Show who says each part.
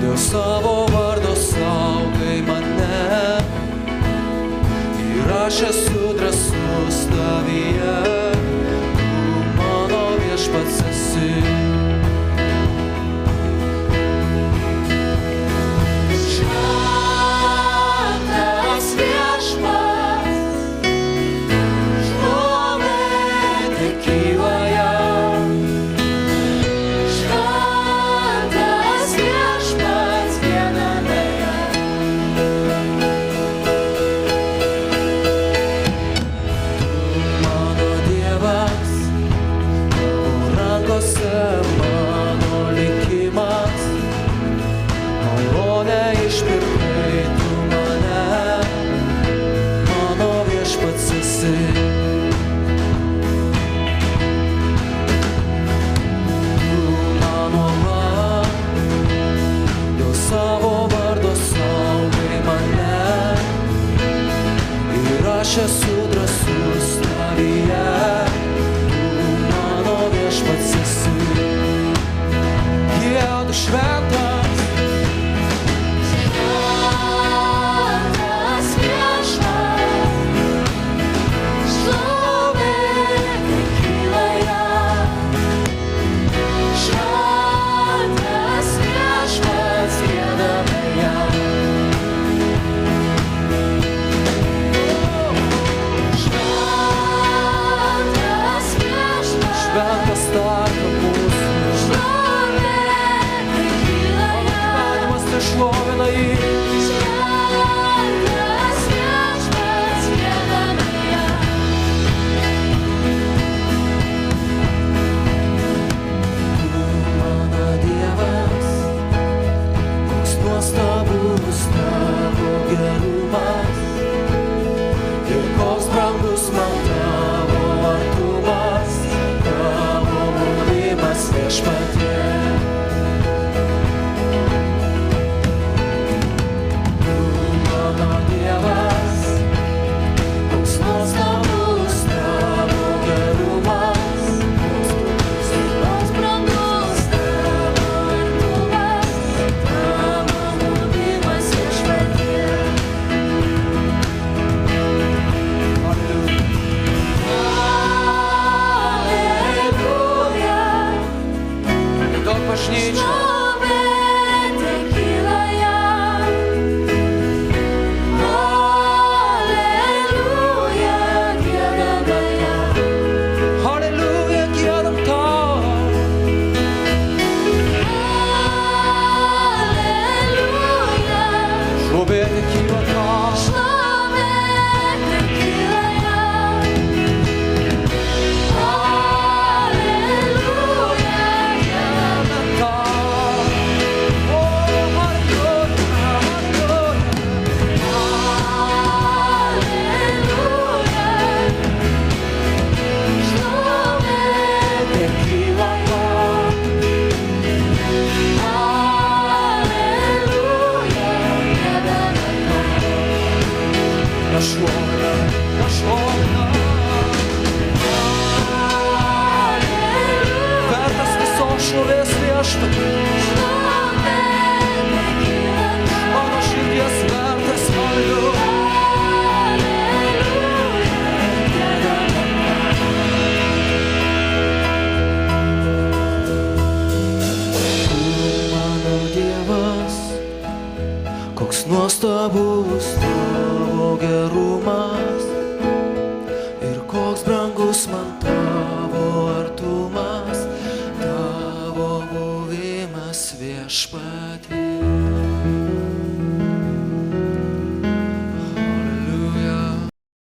Speaker 1: Dėl savo vardo saugai mane ir aš esu drąsus tavyje, tu mano viešpats esi. Aš esu drąsus tavyje, tu mano viešpats esi. Jėdu šventas,
Speaker 2: šventas viešpats, šlovė kyla jam. Šventas viešpats, giedame jam.
Speaker 1: šventas tarp mūsų,
Speaker 2: Šlovė kyla jam.
Speaker 1: gyvenimas tai šlovina jį.
Speaker 2: Šventas viešpats, giedame jam.
Speaker 1: Tu mano Dievas, koks nuostabus tavo gerumas, ir koks brangus man tavo artumas, tavo buvimas viešpatie. Tu mano Dievas, koks nuostabus tavo gerumas,
Speaker 2: Ir koks brangus tavo artumas, tavo buvimas viešpatie. Alleluja.
Speaker 1: daug bažnyčių.
Speaker 2: Šlovė kyla jam. Alleluja, giedame jam.
Speaker 1: Halleluja, giedam tau.
Speaker 2: Alleluja.
Speaker 1: Šlovė tekyla tau.
Speaker 2: Šlovė kyla jam. Alleluja, giedame
Speaker 1: Tau. O, halleluja, halleluja.
Speaker 2: Alleluja. Šlovė
Speaker 1: Tekyla tau.
Speaker 2: Alleluja, giedame
Speaker 1: Ja šlovina, ja šlovina. Vertas visos šlovės viešpaties.
Speaker 2: Šlovė kyla tau.
Speaker 1: Mano širdies vertas, halleluja. Tu mano Dievas, koks nuostabus tavo gerumas,